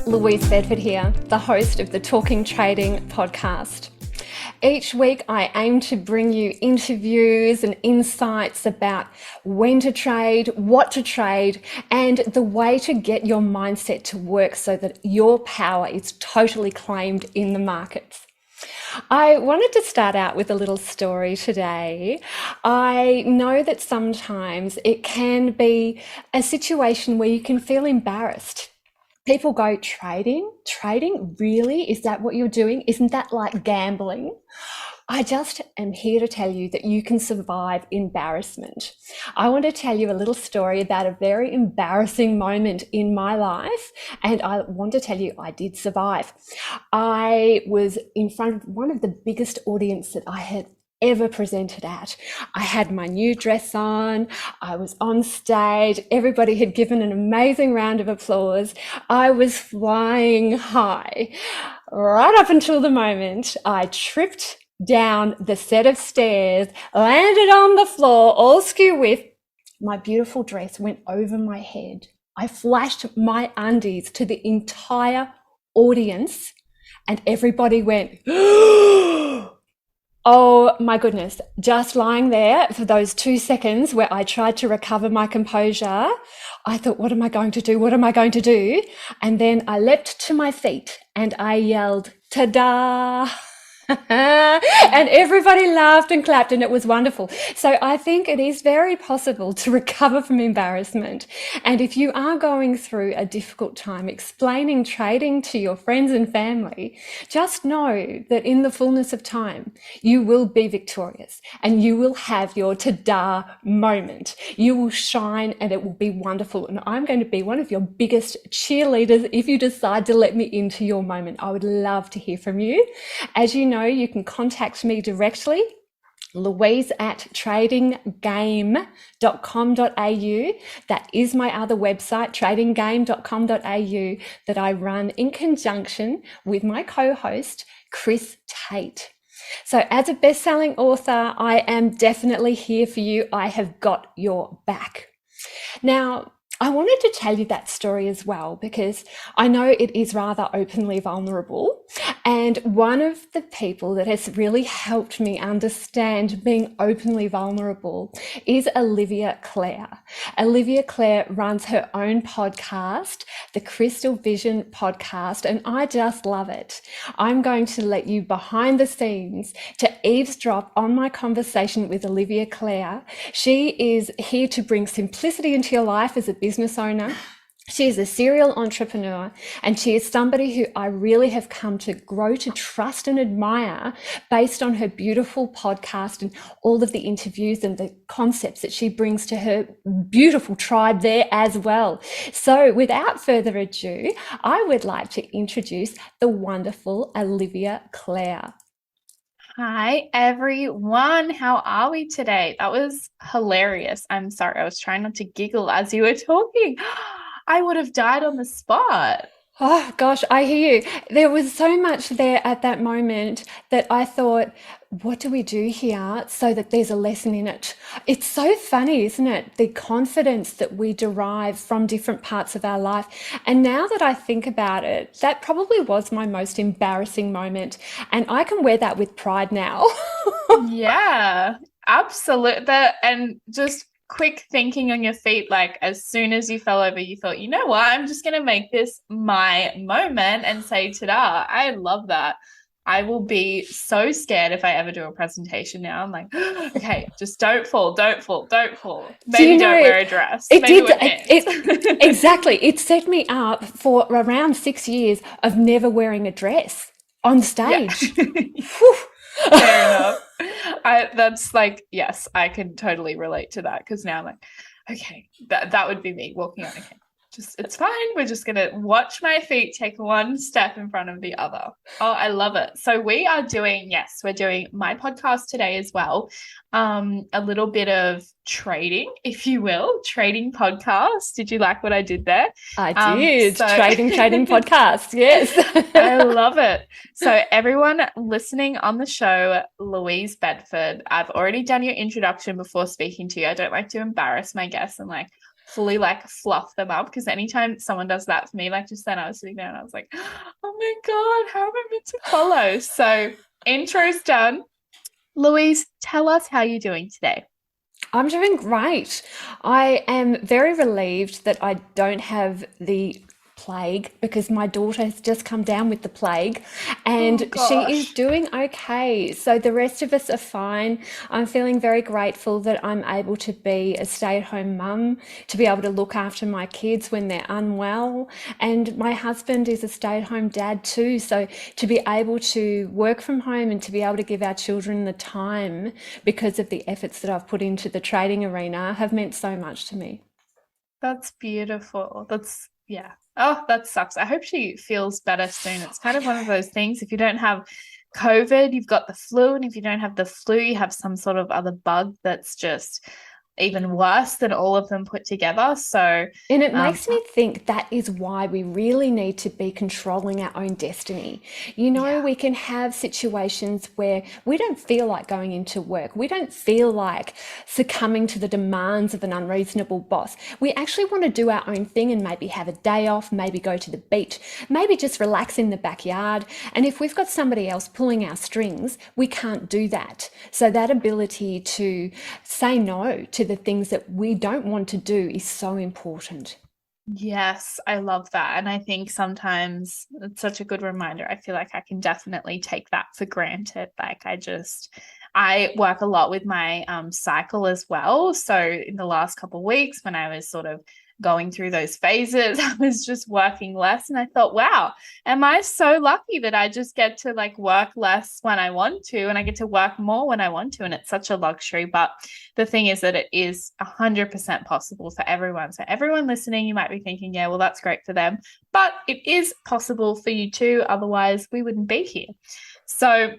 Louise Bedford here, the host of the Talking Trading podcast. Each week I aim to bring you interviews and insights about when to trade, what to trade, and the way to get your mindset to work so that your power is totally claimed in the markets. I wanted to start out with a little story today. I know that sometimes it can be a situation where you can feel embarrassed. People go, trading? Trading? Really? Is that what you're doing? Isn't that like gambling? I just am here to tell you that you can survive embarrassment. I want to tell you a little story about a very embarrassing moment in my life, and I want to tell you I did survive. I was in front of one of the biggest audience that I had ever presented at. I had my new dress on, I was on stage, everybody had given an amazing round of applause. I was flying high right up until the moment I tripped down the set of stairs, landed on the floor, all skew with. My beautiful dress went over my head. I flashed my undies to the entire audience and everybody went, oh my goodness, just lying there for those 2 seconds where I tried to recover my composure, I thought, what am I going to do? What am I going to do? And then I leapt to my feet and I yelled, ta-da! And everybody laughed and clapped and it was wonderful. So I think it is very possible to recover from embarrassment. And if you are going through a difficult time explaining trading to your friends and family, just know that in the fullness of time, you will be victorious and you will have your ta-da moment. You will shine and it will be wonderful. And I'm going to be one of your biggest cheerleaders if you decide to let me into your moment. I would love to hear from you. As you know, you can contact me directly, louise@tradinggame.com.au. That is my other website, tradinggame.com.au, that I run in conjunction with my co-host, Chris Tate. So as a best-selling author, I am definitely here for you. I have got your back. Now, I wanted to tell you that story as well because I know it is rather openly vulnerable, and one of the people that has really helped me understand being openly vulnerable is Olivia Clare. Olivia Clare runs her own podcast, the Crystal Vision podcast, and I just love it. I'm going to let you behind the scenes to eavesdrop on my conversation with Olivia Clare. She is here to bring simplicity into your life as a business owner. She is a serial entrepreneur and she is somebody who I really have come to grow to trust and admire based on her beautiful podcast and all of the interviews and the concepts that she brings to her beautiful tribe there as well. So without further ado, I would like to introduce the wonderful Olivia Clare. Hi, everyone. How are we today? That was hilarious. I'm sorry. I was trying not to giggle as you were talking. I would have died on the spot. Oh gosh, I hear you. There was so much there at that moment that I thought, what do we do here so that there's a lesson in it? It's so funny, isn't it? The confidence that we derive from different parts of our life. And now that I think about it, that probably was my most embarrassing moment. And I can wear that with pride now. Yeah, absolutely. And just quick thinking on your feet, like as soon as you fell over, you thought, you know what, I'm just going to make this my moment and say ta-da. I love that. I will be so scared if I ever do a presentation now. I'm like, okay, just don't fall, don't fall, don't fall. Maybe don't wear a dress. Exactly. It set me up for around 6 years of never wearing a dress on stage. Yeah. Fair enough. That's like, yes, I can totally relate to that because now I'm like, okay, that would be me walking on. Okay, it's fine. We're just going to watch my feet take one step in front of the other. Oh, I love it. So we're doing my podcast today as well. A little bit of trading, if you will, trading podcast. Did you like what I did there? I did. Trading podcast. Yes. I love it. So everyone listening on the show, Louise Bedford, I've already done your introduction before speaking to you. I don't like to embarrass my guests and like fully like fluff them up, because anytime someone does that for me, like just then I was sitting there and I was like, oh my God, how am I meant to follow? So intro's done. Louise, tell us how you're doing today. I'm doing great. I am very relieved that I don't have the plague because my daughter has just come down with the plague Oh and she is gosh. doing okay. So the rest of us are fine. I'm feeling very grateful that I'm able to be a stay-at-home mum, to be able to look after my kids when they're unwell. And my husband is a stay-at-home dad too. So to be able to work from home and to be able to give our children the time because of the efforts that I've put into the trading arena have meant so much to me. That's beautiful. That's, yeah. Oh, that sucks. I hope she feels better soon. It's kind of one of those things. If you don't have COVID, you've got the flu. And if you don't have the flu, you have some sort of other bug that's just even worse than all of them put together. So, And it um, makes me think that is why we really need to be controlling our own destiny. You know, yeah. we can have situations where we don't feel like going into work. We don't feel like succumbing to the demands of an unreasonable boss. We actually want to do our own thing and maybe have a day off, maybe go to the beach, maybe just relax in the backyard. And if we've got somebody else pulling our strings, we can't do that. So that ability to say no to the things that we don't want to do is so important. Yes, I love that. And I think sometimes it's such a good reminder. I feel like I can definitely take that for granted. I work a lot with my cycle as well. So in the last couple of weeks, when I was sort of going through those phases, I was just working less. And I thought, wow, am I so lucky that I just get to like work less when I want to, and I get to work more when I want to. And it's such a luxury. But the thing is that it is 100% possible for everyone. So everyone listening, you might be thinking, yeah, well, that's great for them. But it is possible for you too. Otherwise, we wouldn't be here. So,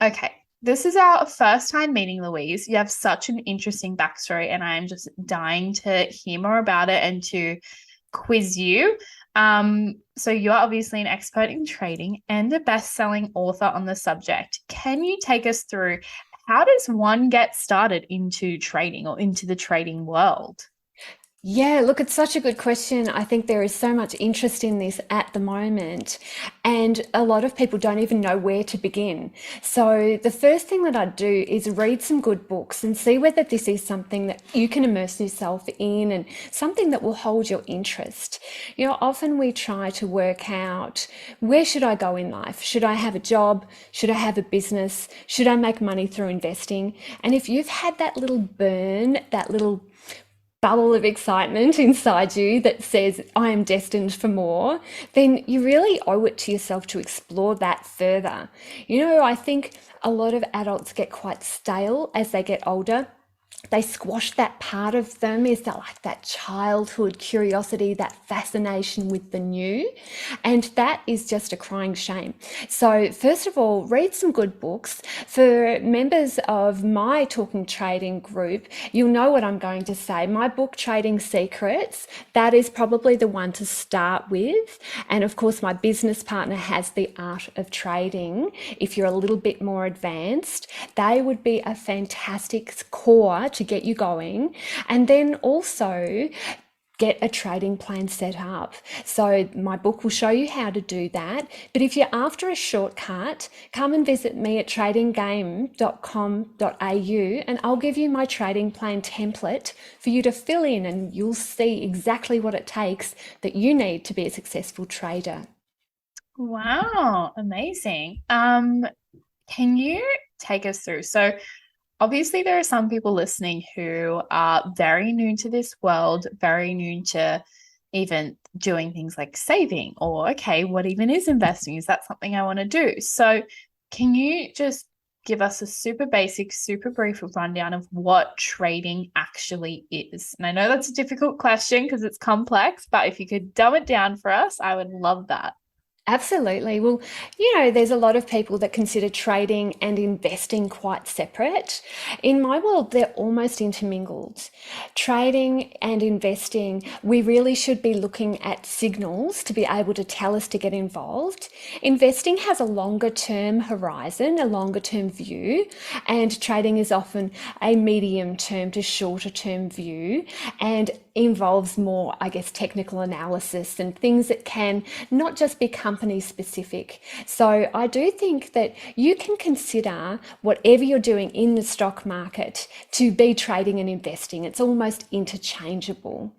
okay. This is our first time meeting, Louise. You have such an interesting backstory, and I'm just dying to hear more about it and to quiz you. So you're obviously an expert in trading and a best-selling author on the subject. Can you take us through, how does one get started into trading or into the trading world? Yeah, look, it's such a good question. I think there is so much interest in this at the moment, and a lot of people don't even know where to begin. So, the first thing that I'd do is read some good books and see whether this is something that you can immerse yourself in and something that will hold your interest. You know, often we try to work out, where should I go in life? Should I have a job? Should I have a business? Should I make money through investing? And if you've had that little burn, that little bubble of excitement inside you that says, I am destined for more, then you really owe it to yourself to explore that further. You know, I think a lot of adults get quite stale as they get older. They squash that part of them, is that like that childhood curiosity, that fascination with the new, and that is just a crying shame. So first of all, read some good books. For members of my Talking Trading group, you'll know what I'm going to say. My book, Trading Secrets, that is probably the one to start with. And of course, my business partner has The Art of Trading. If you're a little bit more advanced, they would be a fantastic core to get you going. And then also get a trading plan set up. So my book will show you how to do that. But if you're after a shortcut, come and visit me at tradinggame.com.au and I'll give you my trading plan template for you to fill in, and you'll see exactly what it takes that you need to be a successful trader. Wow, amazing. Can you take us through? So obviously, there are some people listening who are very new to this world, very new to even doing things like saving, or, okay, what even is investing? Is that something I want to do? So, can you just give us a super basic, super brief rundown of what trading actually is? And I know that's a difficult question because it's complex, but if you could dumb it down for us, I would love that. Absolutely. Well, you know, there's a lot of people that consider trading and investing quite separate. In my world, they're almost intermingled. Trading and investing, we really should be looking at signals to be able to tell us to get involved. Investing has a longer term horizon, a longer term view, and trading is often a medium term to shorter term view. And involves more, I guess, technical analysis and things that can not just be company specific. So I do think that you can consider whatever you're doing in the stock market to be trading and investing. It's almost interchangeable.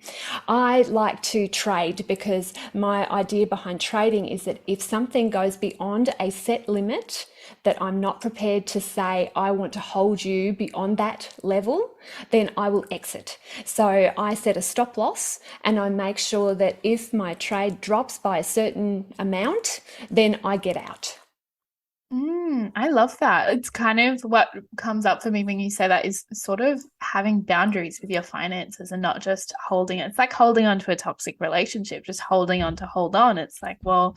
I like to trade because my idea behind trading is that if something goes beyond a set limit, that I'm not prepared to say, I want to hold you beyond that level, then I will exit. So I set a stop loss and I make sure that if my trade drops by a certain amount, then I get out. I love that. It's kind of what comes up for me when you say that is sort of having boundaries with your finances and not just holding it. It's like holding on to a toxic relationship, just holding on to hold on. It's like, well,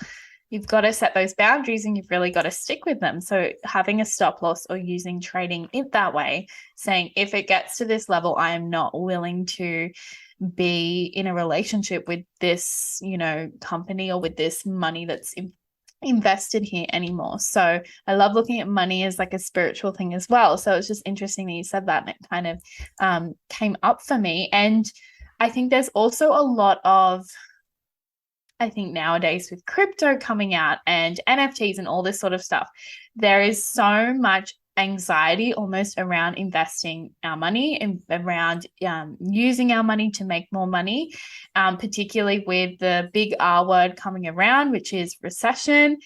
you've got to set those boundaries and you've really got to stick with them. So having a stop loss or using trading it that way, saying if it gets to this level, I am not willing to be in a relationship with this, company or with this money that's invested here anymore. So I love looking at money as like a spiritual thing as well. So it's just interesting that you said that, and it kind of came up for me. And I think there's also a lot of, I think nowadays with crypto coming out and NFTs and all this sort of stuff, there is so much anxiety almost around investing our money and around using our money to make more money, particularly with the big R word coming around, which is recession.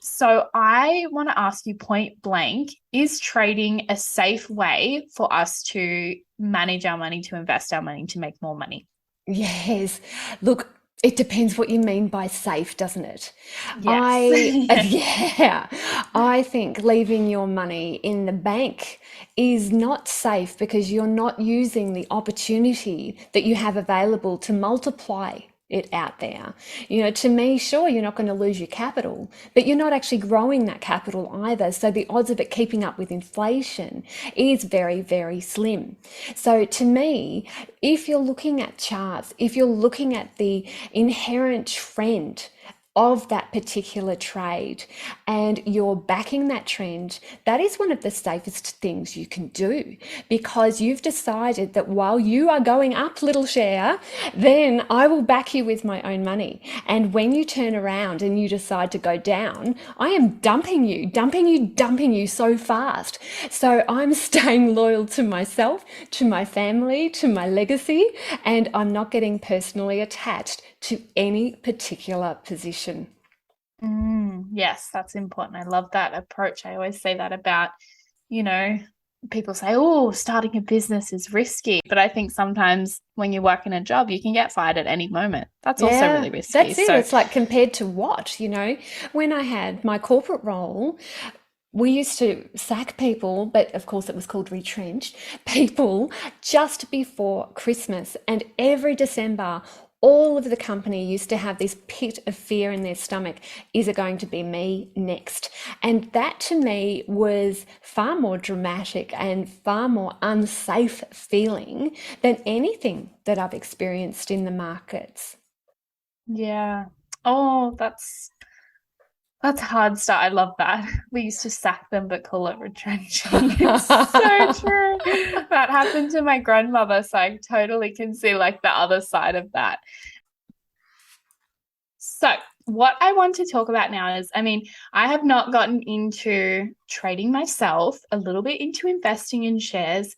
So I want to ask you point blank, is trading a safe way for us to manage our money, to invest our money, to make more money? Yes. Look, it depends what you mean by safe, doesn't it? Yes. Yeah, I think leaving your money in the bank is not safe because you're not using the opportunity that you have available to multiply it out there. To me, sure, you're not going to lose your capital, but you're not actually growing that capital either. So the odds of it keeping up with inflation is very, very slim. So to me, if you're looking at charts, if you're looking at the inherent trend of that particular trade and you're backing that trend, that is one of the safest things you can do, because you've decided that while you are going up, little share, then I will back you with my own money. And when you turn around and you decide to go down, I am dumping you so fast. So I'm staying loyal to myself, to my family, to my legacy, and I'm not getting personally attached to any particular position. Yes, that's important. I love that approach. I always say that about, you know, people say, oh, starting a business is risky. But I think sometimes when you work in a job, you can get fired at any moment. That's also Yeah, really risky. that's it. So, It's like compared to what, when I had my corporate role, we used to sack people, but of course it was called retrenched people just before Christmas. And every December, all of the company used to have this pit of fear in their stomach. Is it going to be me next? And that to me was far more dramatic and far more unsafe feeling than anything that I've experienced in the markets. yeah. Oh, that's hard stuff. I love that. We used to sack them but call it retrenching. It's so true. That happened to my grandmother, so I totally can see like the other side of that. So what I want to talk about now is, I have not gotten into trading myself, a little bit into investing in shares,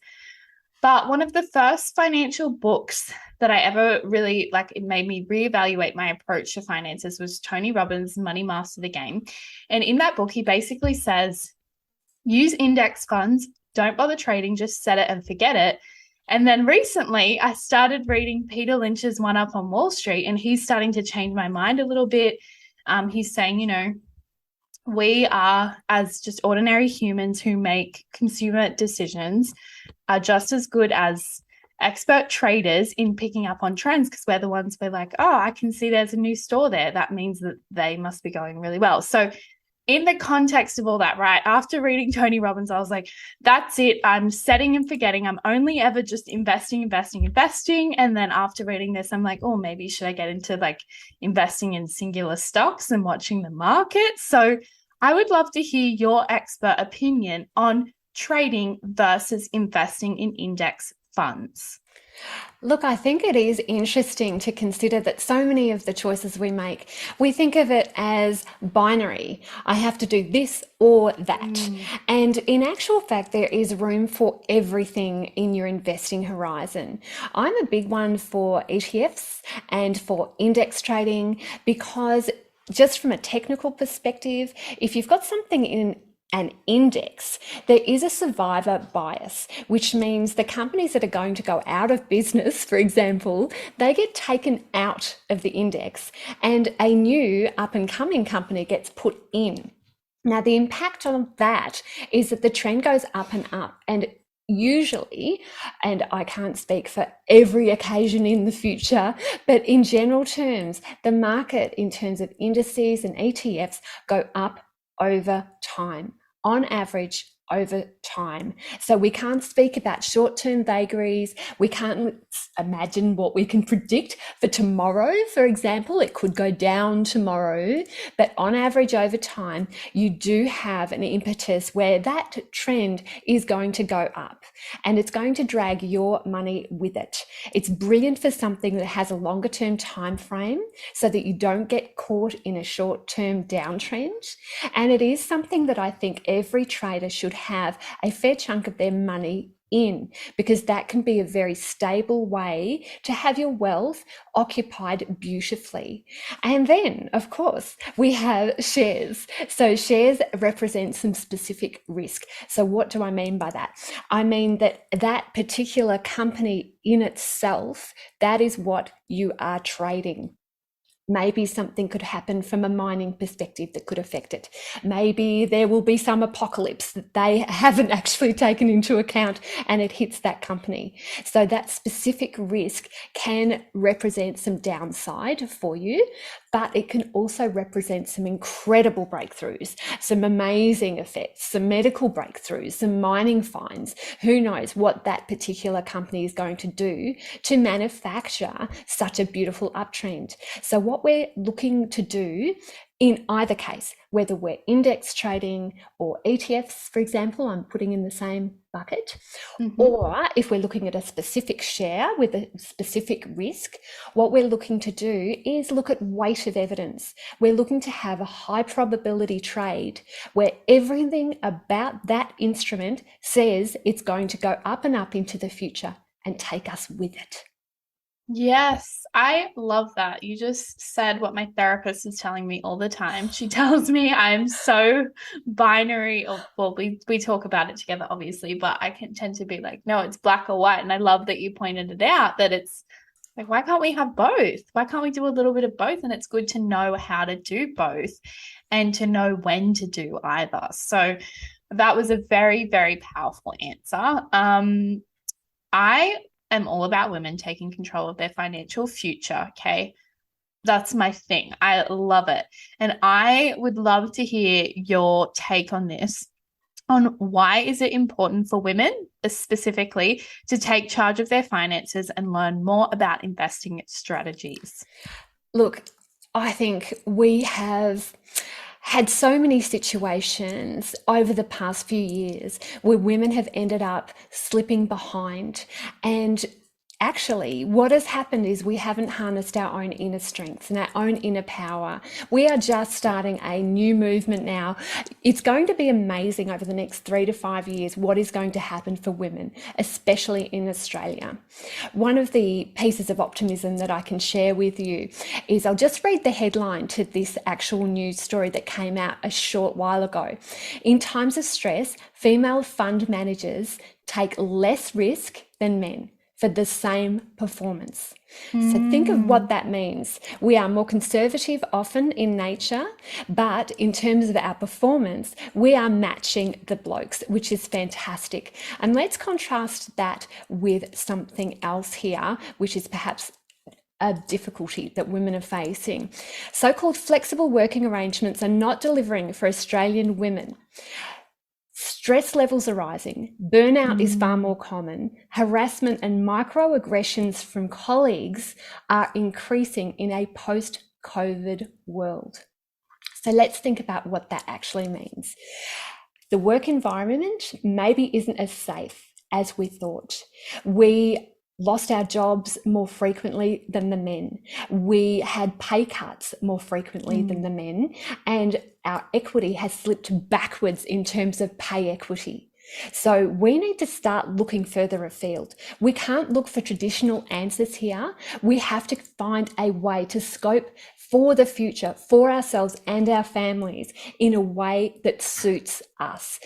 but one of the first financial books that I ever really it made me reevaluate my approach to finances was Tony Robbins' Money Master the Game. And in that book, he basically says, use index funds, don't bother trading, just set it and forget it. And then recently I started reading Peter Lynch's One Up on Wall Street, and he's starting to change my mind a little bit. He's saying, we are, as just ordinary humans who make consumer decisions, are just as good as expert traders in picking up on trends, because we're the ones we're like, oh, I can see there's a new store there. That means that they must be going really well. So in the context of all that, right, after reading Tony Robbins, I was like, that's it. I'm setting and forgetting. I'm only ever just investing. And then after reading this, I'm like, oh, maybe should I get into investing in singular stocks and watching the market? So I would love to hear your expert opinion on trading versus investing in index funds. Look, I think it is interesting to consider that so many of the choices we make, we think of it as binary. I have to do this or that. Mm. And in actual fact, there is room for everything in your investing horizon. I'm a big one for ETFs and for index trading because just from a technical perspective, if you've got something in an index, there is a survivor bias, which means the companies that are going to go out of business, for example, they get taken out of the index and a new up and coming company gets put in. Now, the impact on that is that the trend goes up and up. And usually, and I can't speak for every occasion in the future, but in general terms, the market in terms of indices and ETFs go up over time, on average over time. So we can't speak about short-term vagaries. We can't imagine what we can predict for tomorrow, for example. It could go down tomorrow, but on average over time, you do have an impetus where that trend is going to go up and it's going to drag your money with it. It's brilliant for something that has a longer term time frame so that you don't get caught in a short-term downtrend. And it is something that I think every trader should have a fair chunk of their money in, because that can be a very stable way to have your wealth occupied beautifully. And then, of course, we have shares. So shares represent some specific risk. So what do I mean by that? I mean that that particular company in itself, that is what you are trading. Maybe something could happen from a mining perspective that could affect it. Maybe there will be some apocalypse that they haven't actually taken into account and it hits that company. So that specific risk can represent some downside for you, but it can also represent some incredible breakthroughs, some amazing effects, some medical breakthroughs, some mining finds. Who knows what that particular company is going to do to manufacture such a beautiful uptrend. So what we're looking to do in either case, whether we're index trading or ETFs, for example, I'm putting in the same bucket, or if we're looking at a specific share with a specific risk, what we're looking to do is look at weight of evidence. We're looking to have a high probability trade where everything about that instrument says it's going to go up and up into the future and take us with it. Yes, I love that. You just said what my therapist is telling me all the time. She tells me I'm so binary, or well, we talk about it together, obviously, but I can tend to be like, no, it's black or white. And I love that you pointed it out, that it's like, why can't we have both? Why can't we do a little bit of both? And it's good to know how to do both and to know when to do either. So that was a very, very powerful answer. I am all about women taking control of their financial future. Okay. That's my thing. I love it. And I would love to hear your take on this, on why is it important for women specifically to take charge of their finances and learn more about investing strategies? Look, I think we have had so many situations over the past few years where women have ended up slipping behind. And actually, what has happened is we haven't harnessed our own inner strengths and our own inner power. We are just starting a new movement now. It's going to be amazing over the next 3 to 5 years what is going to happen for women, especially in Australia. One of the pieces of optimism that I can share with you is I'll just read the headline to this actual news story that came out a short while ago. In times of stress, female fund managers take less risk than men for the same performance. So think of what that means. We are more conservative often in nature, but in terms of our performance, we are matching the blokes, which is fantastic. And let's contrast that with something else here, which is perhaps a difficulty that women are facing. So-called flexible working arrangements are not delivering for Australian women. Stress levels are rising, burnout is far more common, harassment and microaggressions from colleagues are increasing in a post-COVID world. So let's think about what that actually means. The work environment maybe isn't as safe as we thought. We lost our jobs more frequently than the men. We had pay cuts more frequently than the men, and our equity has slipped backwards in terms of pay equity. So we need to start looking further afield. We can't look for traditional answers here. We have to find a way to scope for the future, for ourselves and our families, in a way that suits us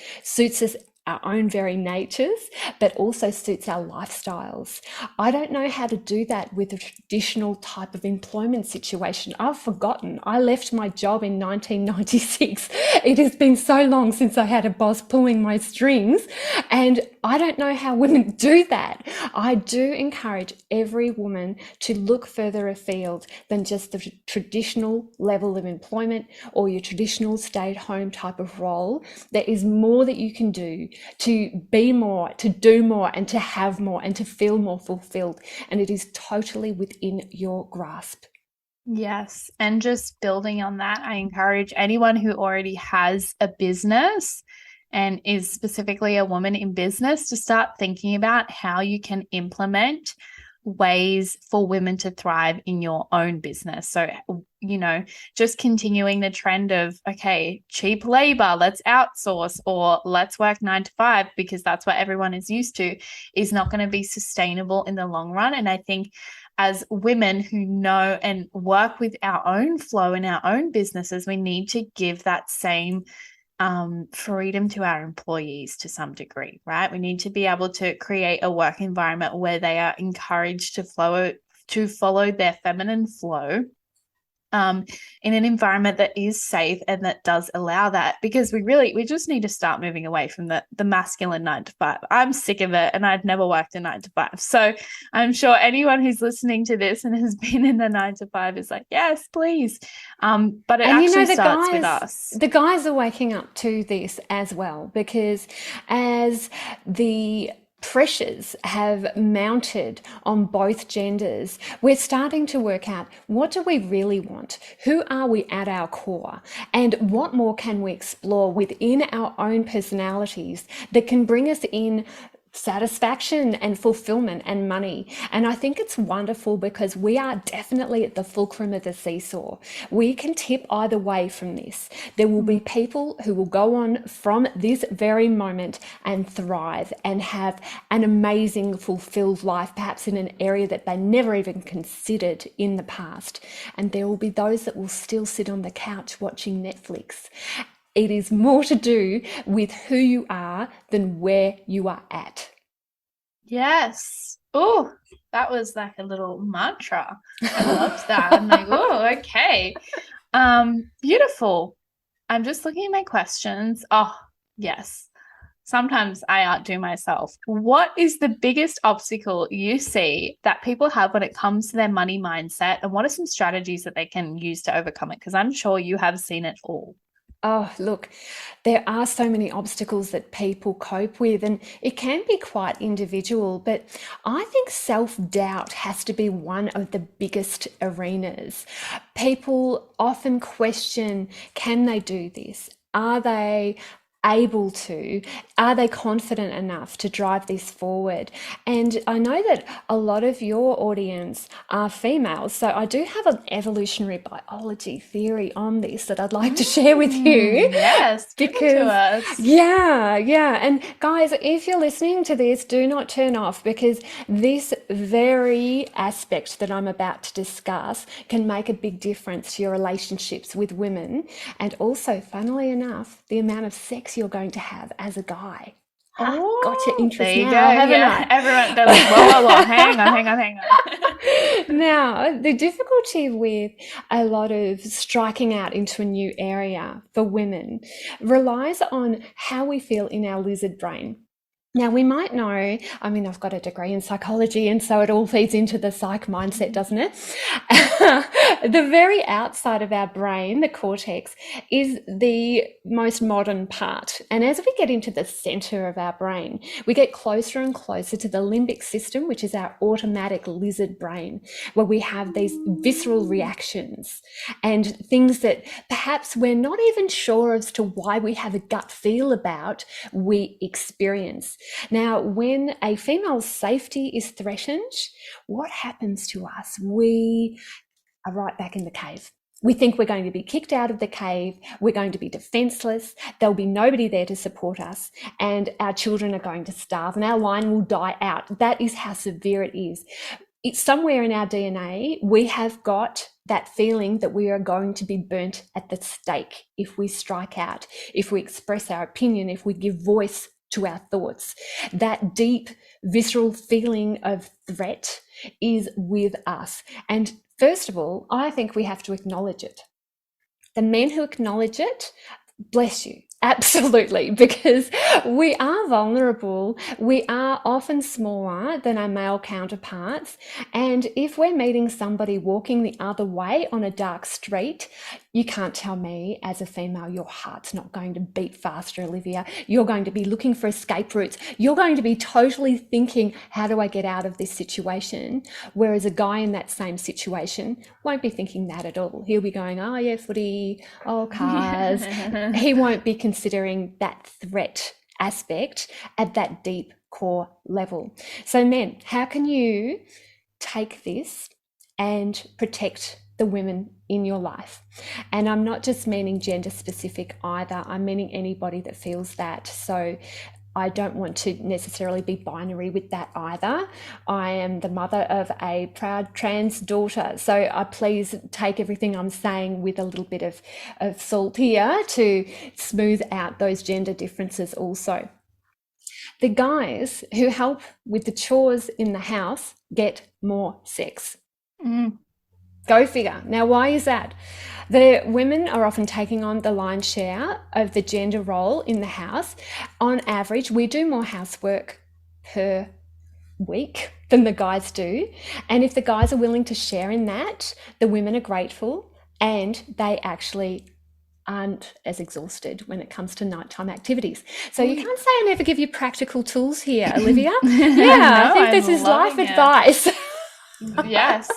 our own very natures, but also suits our lifestyles. I don't know how to do that with a traditional type of employment situation. I've forgotten. I left my job in 1996. It has been so long since I had a boss pulling my strings, and I don't know how women do that. I do encourage every woman to look further afield than just the traditional level of employment or your traditional stay-at-home type of role. There is more that you can do to be more, to do more, and to have more, and to feel more fulfilled. And it is totally within your grasp. Yes. And just building on that, I encourage anyone who already has a business and is specifically a woman in business to start thinking about how you can implement ways for women to thrive in your own business. So, just continuing the trend of, okay, cheap labor, let's outsource, or let's work 9 to 5 because that's what everyone is used to, is not going to be sustainable in the long run. And I think as women who know and work with our own flow in our own businesses, we need to give that same freedom to our employees to some degree, right? We need to be able to create a work environment where they are encouraged to follow their feminine flow in an environment that is safe and that does allow that, because we just need to start moving away from the masculine 9 to 5. I'm sick of it, and I've never worked a 9 to 5. So I'm sure anyone who's listening to this and has been in the 9 to 5 is like, yes, please. But it actually starts with us. The guys are waking up to this as well, because as the pressures have mounted on both genders, we're starting to work out, what do we really want? Who are we at our core? And what more can we explore within our own personalities that can bring us in satisfaction and fulfillment and money? And I think it's wonderful because we are definitely at the fulcrum of the seesaw. We can tip either way from this. There will be people who will go on from this very moment and thrive and have an amazing fulfilled life, perhaps in an area that they never even considered in the past. And there will be those that will still sit on the couch watching Netflix. It is more to do with who you are than where you are at. Yes. Oh, that was like a little mantra. I loved that. I'm like, oh, okay. Beautiful. I'm just looking at my questions. Oh, yes. Sometimes I outdo myself. What is the biggest obstacle you see that people have when it comes to their money mindset? And what are some strategies that they can use to overcome it? Because I'm sure you have seen it all. Oh, look, there are so many obstacles that people cope with, and it can be quite individual, but I think self-doubt has to be one of the biggest arenas. People often question, can they do this? Are they able to? Are they confident enough to drive this forward? And I know that a lot of your audience are females, so I do have an evolutionary biology theory on this that I'd like to share with you. Yes, give it to us. Yeah. And guys, if you're listening to this, do not turn off, because this very aspect that I'm about to discuss can make a big difference to your relationships with women, and also, funnily enough, the amount of sex you're going to have as a guy. Oh, got your interest there you now, go. haven't Yeah, I? everyone, they're like, whoa, hang on. Now, the difficulty with a lot of striking out into a new area for women relies on how we feel in our lizard brain. Now, we might know, I mean, I've got a degree in psychology, and so it all feeds into the psych mindset, doesn't it? The very outside of our brain, the cortex, is the most modern part. And as we get into the center of our brain, we get closer and closer to the limbic system, which is our automatic lizard brain, where we have these visceral reactions and things that perhaps we're not even sure as to why we have a gut feel about, we experience. Now, when a female's safety is threatened, what happens to us? We are right back in the cave. We think we're going to be kicked out of the cave. We're going to be defenseless. There'll be nobody there to support us, and our children are going to starve, and our line will die out. That is how severe it is. It's somewhere in our DNA, we have got that feeling that we are going to be burnt at the stake if we strike out, if we express our opinion, if we give voice to our thoughts. That deep, visceral feeling of threat is with us. And first of all, I think we have to acknowledge it. The men who acknowledge it, bless you. Absolutely, because we are vulnerable. We are often smaller than our male counterparts. And if we're meeting somebody walking the other way on a dark street, you can't tell me as a female, your heart's not going to beat faster, Olivia. You're going to be looking for escape routes. You're going to be totally thinking, how do I get out of this situation? Whereas a guy in that same situation won't be thinking that at all. He'll be going, oh yeah, footy, oh cars. He won't be considering that threat aspect at that deep core level. So men, how can you take this and protect the women in your life? And I'm not just meaning gender specific either. I'm meaning anybody that feels that. So I don't want to necessarily be binary with that either. I am the mother of a proud trans daughter. So please take everything I'm saying with a little bit of salt here to smooth out those gender differences also. The guys who help with the chores in the house get more sex. Go figure. Now, why is that? The women are often taking on the lion's share of the gender role in the house. On average, we do more housework per week than the guys do. And if the guys are willing to share in that, the women are grateful and they actually aren't as exhausted when it comes to nighttime activities. So you can't say I never give you practical tools here, Olivia. Yeah, No, I think this is life advice. Yes,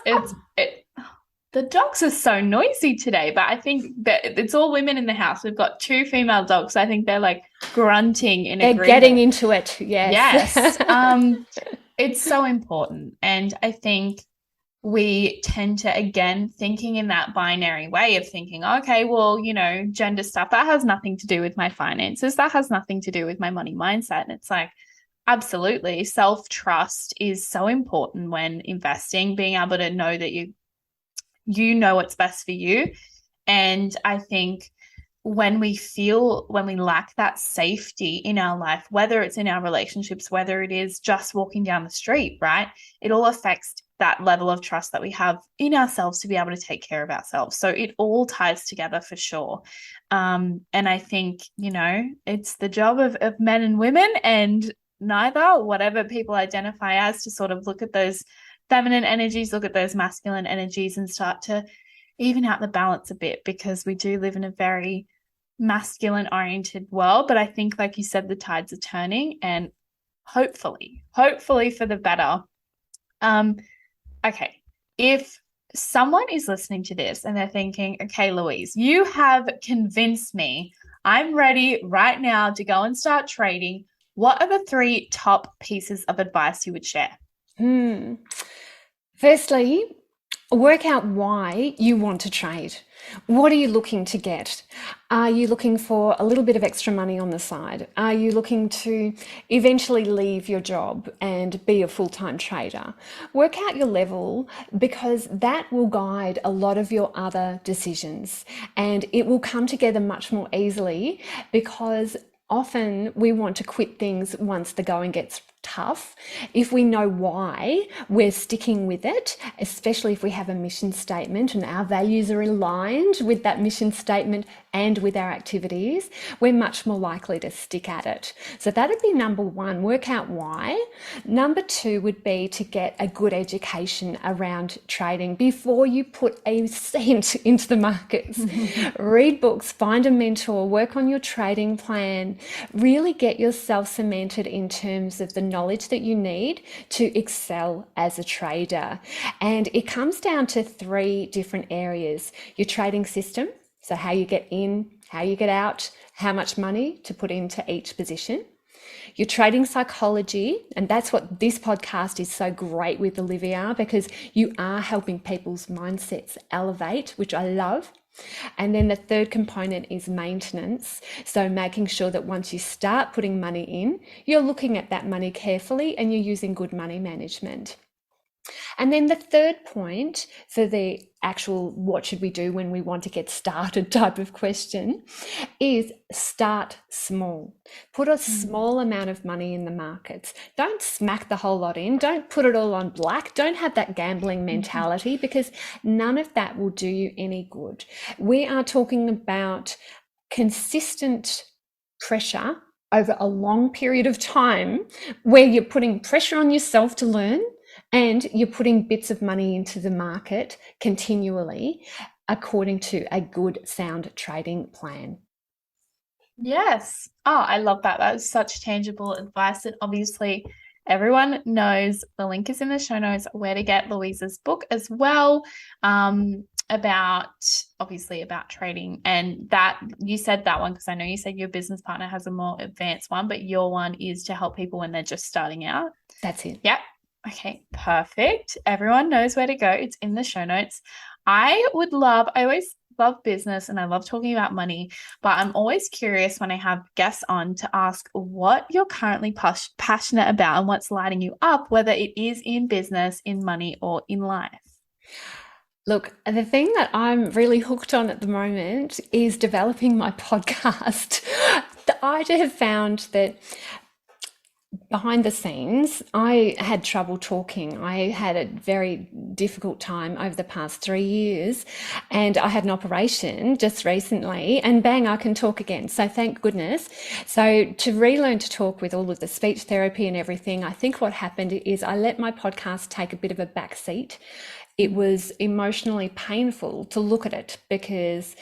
the dogs are so noisy today, but I think that it's all women in the house. We've got 2 female dogs. I think they're like grunting in agreement. They're getting into it. Yes. Yes. It's so important. And I think we tend to, again, thinking in that binary way of thinking, okay, well, you know, gender stuff, that has nothing to do with my finances. That has nothing to do with my money mindset. And it's like, absolutely. Self-trust is so important when investing, being able to know that you know what's best for you. And I think when we lack that safety in our life, whether it's in our relationships, whether it is just walking down the street, right? It all affects that level of trust that we have in ourselves to be able to take care of ourselves. So it all ties together for sure. And I think, you know, it's the job of men and women and neither, whatever people identify as, to sort of look at those feminine energies, look at those masculine energies and start to even out the balance a bit, because we do live in a very masculine oriented world. But I think, like you said, the tides are turning and hopefully for the better. Okay. If someone is listening to this and they're thinking, okay, Louise, you have convinced me. I'm ready right now to go and start trading. What are the 3 top pieces of advice you would share? Firstly, work out why you want to trade. What are you looking to get? Are you looking for a little bit of extra money on the side? Are you looking to eventually leave your job and be a full-time trader? Work out your level, because that will guide a lot of your other decisions, and it will come together much more easily, because often we want to quit things once the going gets tough, if we know why we're sticking with it, especially if we have a mission statement and our values are aligned with that mission statement and with our activities, we're much more likely to stick at it. So that'd be number one, work out why. Number two would be to get a good education around trading before you put a cent into the markets. Read books, find a mentor, work on your trading plan, really get yourself cemented in terms of the knowledge that you need to excel as a trader. And it comes down to three different areas: your trading system, so how you get in, how you get out, how much money to put into each position. Your trading psychology, and that's what this podcast is so great with, Olivia, because you are helping people's mindsets elevate, which I love. And then the third component is maintenance. So making sure that once you start putting money in, you're looking at that money carefully and you're using good money management. And then the third point for the actual what should we do when we want to get started type of question is start small. Put a small amount of money in the markets. Don't smack the whole lot in. Don't put it all on black. Don't have that gambling mentality, because none of that will do you any good. We are talking about consistent pressure over a long period of time where you're putting pressure on yourself to learn, and you're putting bits of money into the market continually according to a good, sound trading plan. Yes. Oh, I love that. That is such tangible advice. And obviously, everyone knows the link is in the show notes where to get Louise's book as well, about trading. And that you said that one because I know you said your business partner has a more advanced one, but your one is to help people when they're just starting out. That's it. Yep. Okay, perfect. Everyone knows where to go. It's in the show notes. I always love business and I love talking about money, but I'm always curious when I have guests on to ask what you're currently passionate about and what's lighting you up, whether it is in business, in money, or in life. Look, the thing that I'm really hooked on at the moment is developing my podcast. I have found that behind the scenes, I had trouble talking. I had a very difficult time over the past 3 years, and I had an operation just recently, and bang, I can talk again. So thank goodness. So to relearn to talk with all of the speech therapy and everything, I think what happened is I let my podcast take a bit of a back seat. It was emotionally painful to look at it because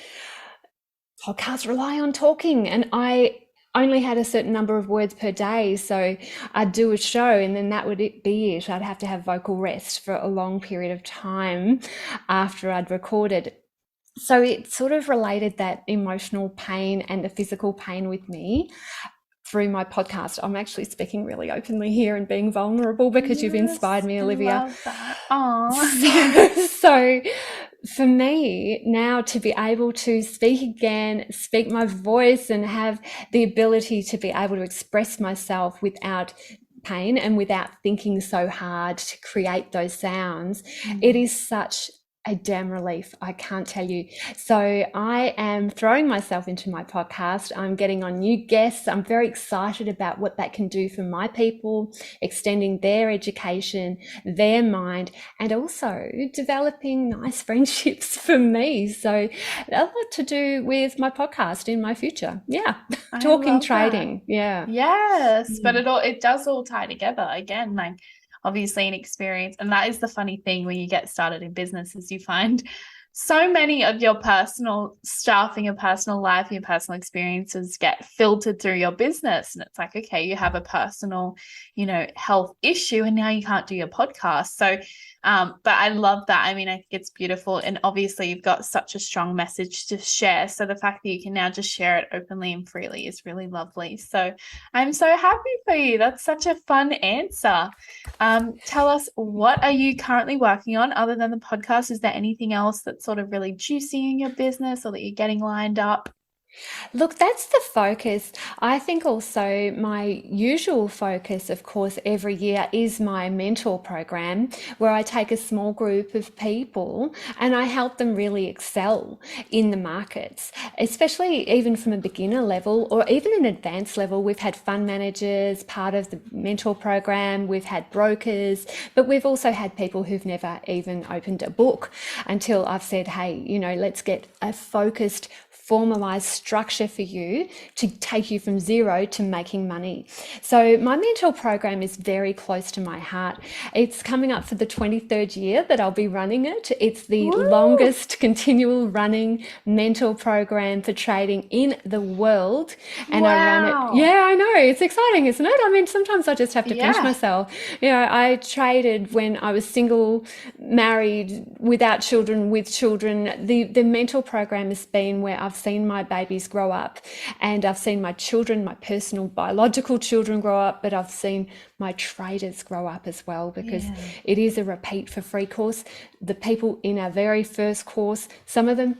podcasts rely on talking, and I only had a certain number of words per day. So I'd do a show and then that would be it. I'd have to have vocal rest for a long period of time after I'd recorded. So it sort of related that emotional pain and the physical pain with me through my podcast. I'm actually speaking really openly here and being vulnerable because you've inspired me, Olivia. I love that. Aww. So for me now to be able to speak again, speak my voice and have the ability to be able to express myself without pain and without thinking so hard to create those sounds, it is such a damn relief. I can't tell you. So I am throwing myself into my podcast. I'm getting on new guests. I'm very excited about what that can do for my people, extending their education, their mind, and also developing nice friendships for me. So a lot to do with my podcast in my future. Yeah. Talking trading. That. Yeah. Yes. But it does all tie together again, like obviously an experience. And that is the funny thing when you get started in business is you find so many of your personal stuff in your personal life, your personal experiences get filtered through your business. And it's like, okay, you have a personal, health issue and now you can't do your podcast. So, but I love that. I mean, I think it's beautiful. And obviously you've got such a strong message to share. So the fact that you can now just share it openly and freely is really lovely. So I'm so happy for you. That's such a fun answer. Tell us, what are you currently working on other than the podcast? Is there anything else that's sort of really juicy in your business or that you're getting lined up? Look, that's the focus. I think also my usual focus, of course, every year is my mentor program, where I take a small group of people and I help them really excel in the markets, especially even from a beginner level or even an advanced level. We've had fund managers part of the mentor program, we've had brokers, but we've also had people who've never even opened a book until I've said, hey, let's get a focused formalized structure for you to take you from zero to making money. So my mentor program is very close to my heart. It's coming up for the 23rd year that I'll be running it. It's the Woo! longest continual running mentor program for trading in the world. And I run it. Wow. Yeah, I know. It's exciting, isn't it? I mean, sometimes I just have to pinch Yeah. myself. I traded when I was single, married, without children, with children. The mentor program has been where I've seen my babies grow up and I've seen my children, my personal biological children grow up, but I've seen my traders grow up as well because Yeah. it is a repeat for free course. The people in our very first course, some of them,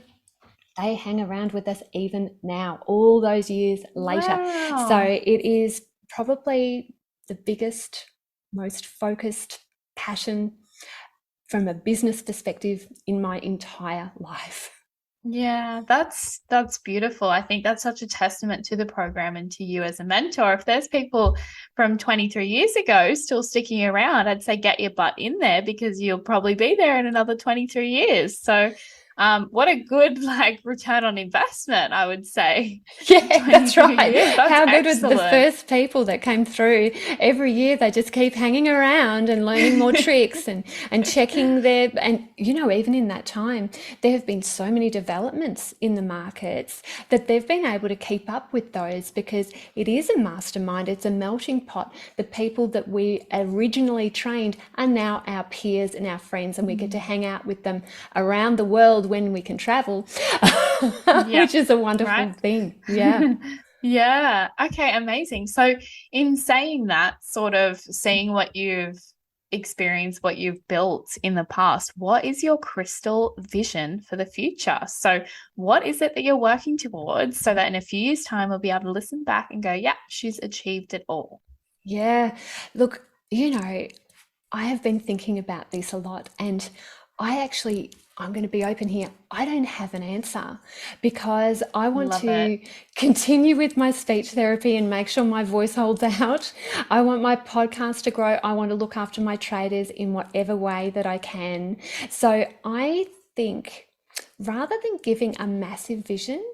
they hang around with us even now, all those years later. So Wow. it is probably the biggest, most focused passion from a business perspective in my entire life. Yeah, that's beautiful. I think that's such a testament to the program and to you as a mentor. If there's people from 23 years ago still sticking around, I'd say get your butt in there because you'll probably be there in another 23 years. So, what a good like return on investment, I would say. Yeah, that's 23 right. years. That's How good was the excellent. first people that came through? Every year they just keep hanging around and learning more tricks and checking their and even in that time there have been so many developments in the markets that they've been able to keep up with those because it is a mastermind, it's a melting pot. The people that we originally trained are now our peers and our friends and we get to hang out with them around the world when we can travel. Yeah, Which is a wonderful right. thing. Yeah. Yeah. Okay, amazing. So, in saying that, sort of seeing what you've experienced, what you've built in the past, what is your crystal vision for the future? So, what is it that you're working towards so that in a few years' time, we'll be able to listen back and go, yeah, she's achieved it all? Yeah. Look, I have been thinking about this a lot, and I'm going to be open here. I don't have an answer because I want Love it. to continue with my speech therapy and make sure my voice holds out. I want my podcast to grow. I want to look after my traders in whatever way that I can. So I think rather than giving a massive vision,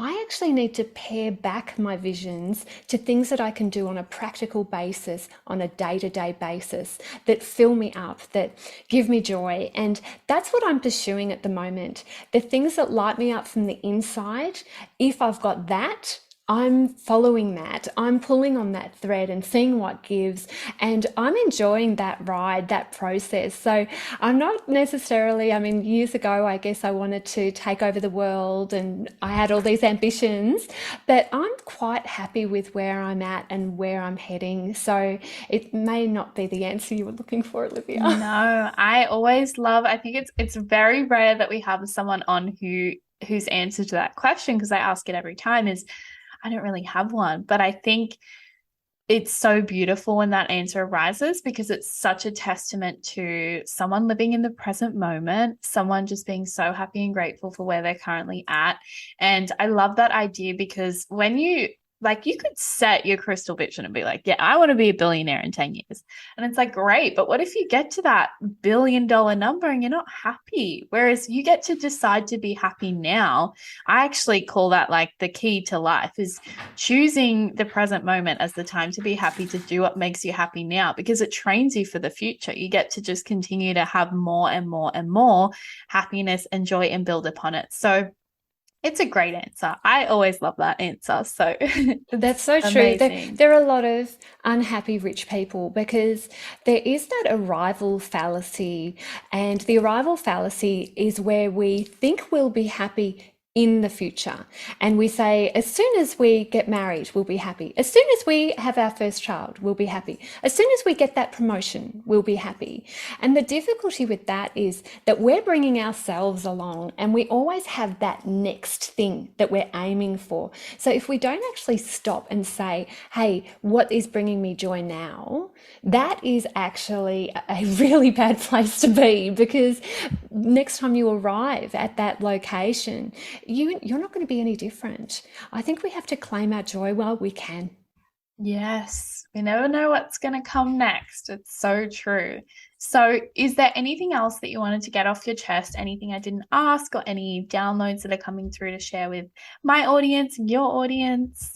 I actually need to pare back my visions to things that I can do on a practical basis, on a day to day basis, that fill me up, that give me joy. And that's what I'm pursuing at the moment. The things that light me up from the inside, if I've got that, I'm following that. I'm pulling on that thread and seeing what gives. And I'm enjoying that ride, that process. So I'm not necessarily, I mean, years ago, I guess I wanted to take over the world and I had all these ambitions, but I'm quite happy with where I'm at and where I'm heading. So it may not be the answer you were looking for, Olivia. No, I always love, I think it's very rare that we have someone on whose answer to that question, because I ask it every time, is I don't really have one. But I think it's so beautiful when that answer arises because it's such a testament to someone living in the present moment, someone just being so happy and grateful for where they're currently at. And I love that idea because when you like, you could set your crystal vision and be like, yeah, I want to be a billionaire in 10 years. And it's like, great. But what if you get to that $1 billion number and you're not happy? Whereas you get to decide to be happy now. I actually call that like the key to life is choosing the present moment as the time to be happy, to do what makes you happy now, because it trains you for the future. You get to just continue to have more and more and more happiness and joy and build upon it. So it's a great answer. I always love that answer. So That's it's so true. amazing. There are a lot of unhappy rich people because there is that arrival fallacy. And the arrival fallacy is where we think we'll be happy in the future. And we say, as soon as we get married, we'll be happy. As soon as we have our first child, we'll be happy. As soon as we get that promotion, we'll be happy. And the difficulty with that is that we're bringing ourselves along and we always have that next thing that we're aiming for. So if we don't actually stop and say, hey, what is bringing me joy now? That is actually a really bad place to be, because next time you arrive at that location, you're not going to be any different. I think we have to claim our joy while we can. Yes, we never know what's going to come next. It's so true. So is there anything else that you wanted to get off your chest? Anything I didn't ask, or any downloads that are coming through to share with my audience and your audience?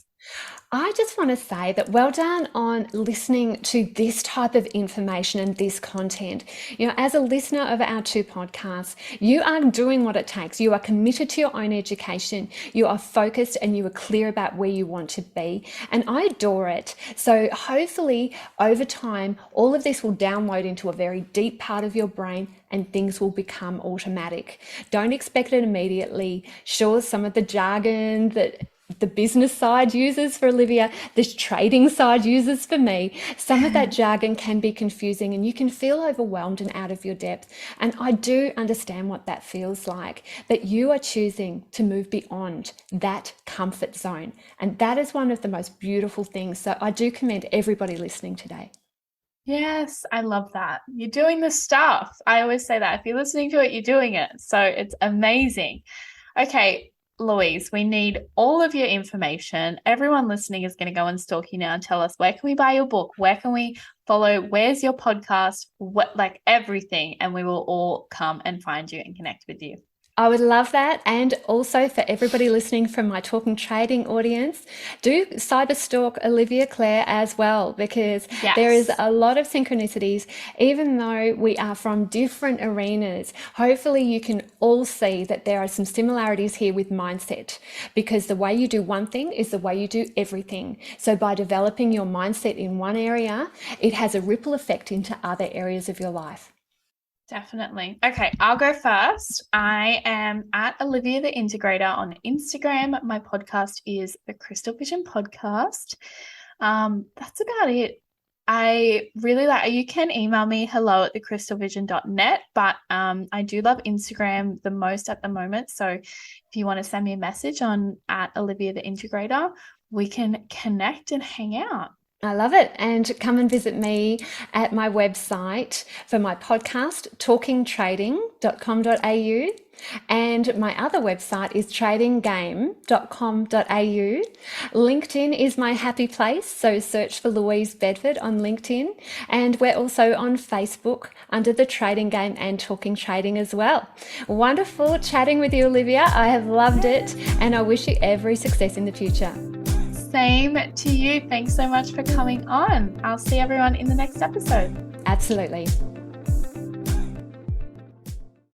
I just want to say that well done on listening to this type of information and this content. You know, as a listener of our 2 podcasts, you are doing what it takes. You are committed to your own education. You are focused and you are clear about where you want to be. And I adore it. So hopefully over time, all of this will download into a very deep part of your brain and things will become automatic. Don't expect it immediately. Sure, some of the jargon that the business side uses for Olivia, the trading side uses for me, some of that jargon can be confusing and you can feel overwhelmed and out of your depth. And I do understand what that feels like, but you are choosing to move beyond that comfort zone. And that is one of the most beautiful things. So I do commend everybody listening today. Yes, I love that. You're doing the stuff. I always say that if you're listening to it, you're doing it. So it's amazing. Okay, Louise, we need all of your information. Everyone listening is going to go and stalk you now and tell us, where can we buy your book? Where can we follow? Where's your podcast? What, like everything. And we will all come and find you and connect with you. I would love that. And also for everybody listening from my Talking Trading audience, do cyber stalk Olivia Clare as well, because there is a lot of synchronicities, even though we are from different arenas. Hopefully you can all see that there are some similarities here with mindset, because the way you do one thing is the way you do everything. So by developing your mindset in one area, it has a ripple effect into other areas of your life. Definitely. Okay, I'll go first. I am at Olivia the Integrator on Instagram. My podcast is the Crystal Vision Podcast. That's about it. I really like, you can email me hello@thecrystalvision.net, but I do love Instagram the most at the moment. So if you want to send me a message on at Olivia the Integrator, we can connect and hang out. I love it. And come and visit me at my website for my podcast, talkingtrading.com.au. And my other website is tradinggame.com.au. LinkedIn is my happy place, so search for Louise Bedford on LinkedIn. And we're also on Facebook under the Trading Game and Talking Trading as well. Wonderful chatting with you, Olivia. I have loved it, and I wish you every success in the future. Same to you. Thanks so much for coming on. I'll see everyone in the next episode. Absolutely.